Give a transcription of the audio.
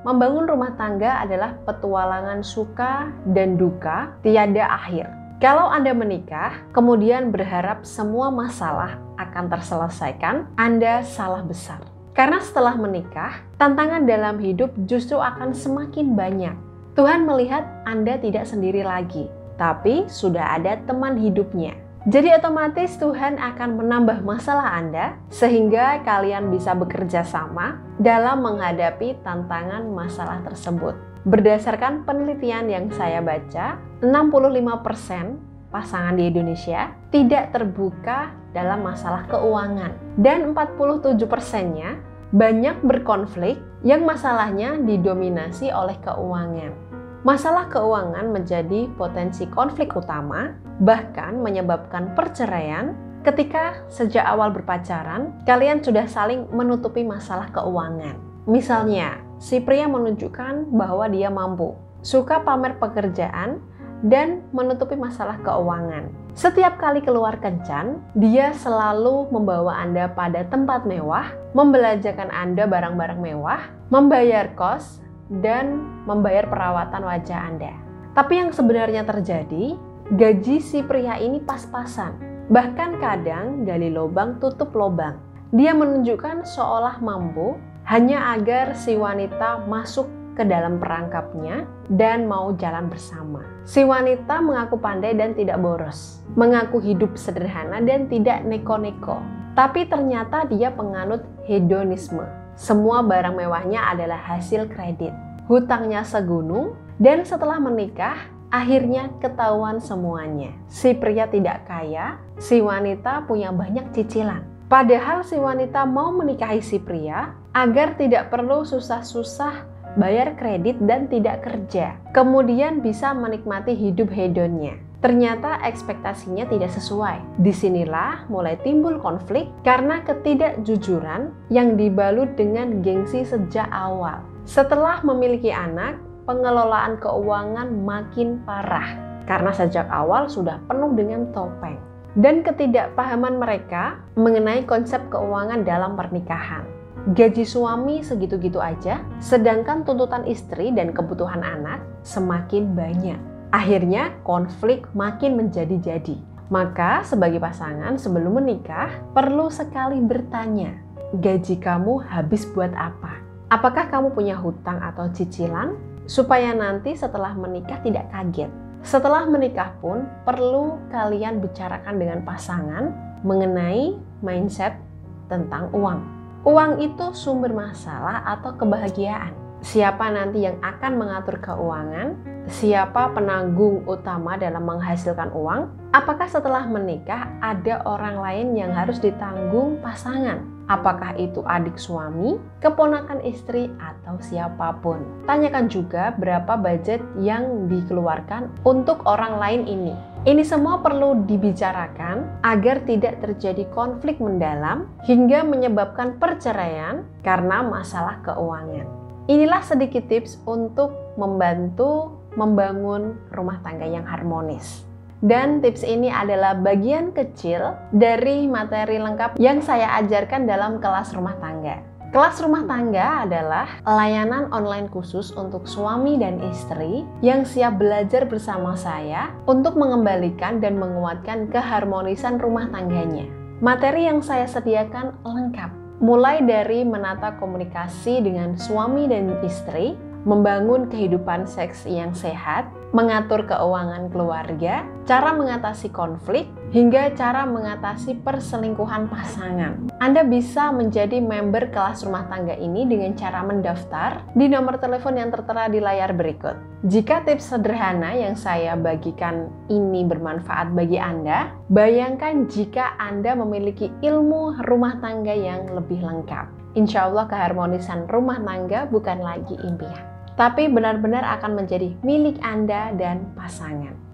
Membangun rumah tangga adalah petualangan suka dan duka tiada akhir. Kalau Anda menikah, kemudian berharap semua masalah akan terselesaikan, Anda salah besar. Karena setelah menikah, tantangan dalam hidup justru akan semakin banyak. Tuhan melihat Anda tidak sendiri lagi, tapi sudah ada teman hidupnya. Jadi otomatis Tuhan akan menambah masalah Anda sehingga kalian bisa bekerja sama dalam menghadapi tantangan masalah tersebut. Berdasarkan penelitian yang saya baca, 65% pasangan di Indonesia tidak terbuka dalam masalah keuangan. Dan 47%-nya banyak berkonflik yang masalahnya didominasi oleh keuangan. Masalah keuangan menjadi potensi konflik utama, bahkan menyebabkan perceraian ketika sejak awal berpacaran, kalian sudah saling menutupi masalah keuangan. Misalnya, si pria menunjukkan bahwa dia mampu, suka pamer pekerjaan, dan menutupi masalah keuangan. Setiap kali keluar kencan, dia selalu membawa Anda pada tempat mewah, membelanjakan Anda barang-barang mewah, membayar kos, dan membayar perawatan wajah Anda. Tapi yang sebenarnya terjadi, gaji si pria ini pas-pasan. Bahkan kadang gali lubang tutup lubang. Dia menunjukkan seolah mampu hanya agar si wanita masuk ke dalam perangkapnya dan mau jalan bersama. Si wanita mengaku pandai dan tidak boros, mengaku hidup sederhana dan tidak neko-neko. Tapi ternyata dia penganut hedonisme. Semua barang mewahnya adalah hasil kredit. Hutangnya segunung, dan setelah menikah, akhirnya ketahuan semuanya. Si pria tidak kaya, si wanita punya banyak cicilan. Padahal si wanita mau menikahi si pria agar tidak perlu susah-susah bayar kredit dan tidak kerja. Kemudian bisa menikmati hidup hedonnya. Ternyata ekspektasinya tidak sesuai. Disinilah mulai timbul konflik karena ketidakjujuran yang dibalut dengan gengsi sejak awal. Setelah memiliki anak, pengelolaan keuangan makin parah karena sejak awal sudah penuh dengan topeng. Dan ketidakpahaman mereka mengenai konsep keuangan dalam pernikahan. Gaji suami segitu-gitu aja, sedangkan tuntutan istri dan kebutuhan anak semakin banyak. Akhirnya konflik makin menjadi-jadi. Maka sebagai pasangan sebelum menikah perlu sekali bertanya, gaji kamu habis buat apa? Apakah kamu punya hutang atau cicilan? Supaya nanti setelah menikah tidak kaget. Setelah menikah pun perlu kalian bicarakan dengan pasangan mengenai mindset tentang uang. Uang itu sumber masalah atau kebahagiaan. Siapa nanti yang akan mengatur keuangan? Siapa penanggung utama dalam menghasilkan uang? Apakah setelah menikah ada orang lain yang harus ditanggung pasangan? Apakah itu adik suami, keponakan istri, atau siapapun? Tanyakan juga berapa budget yang dikeluarkan untuk orang lain ini. Ini semua perlu dibicarakan agar tidak terjadi konflik mendalam hingga menyebabkan perceraian karena masalah keuangan. Inilah sedikit tips untuk membantu membangun rumah tangga yang harmonis. Dan tips ini adalah bagian kecil dari materi lengkap yang saya ajarkan dalam kelas rumah tangga. Kelas rumah tangga adalah layanan online khusus untuk suami dan istri yang siap belajar bersama saya untuk mengembalikan dan menguatkan keharmonisan rumah tangganya. Materi yang saya sediakan lengkap, mulai dari menata komunikasi dengan suami dan istri, membangun kehidupan seks yang sehat, mengatur keuangan keluarga, cara mengatasi konflik, hingga cara mengatasi perselingkuhan pasangan. Anda bisa menjadi member kelas rumah tangga ini dengan cara mendaftar di nomor telepon yang tertera di layar berikut. Jika tips sederhana yang saya bagikan ini bermanfaat bagi Anda, bayangkan jika Anda memiliki ilmu rumah tangga yang lebih lengkap. Insya Allah keharmonisan rumah tangga bukan lagi impian, tapi benar-benar akan menjadi milik Anda dan pasangan.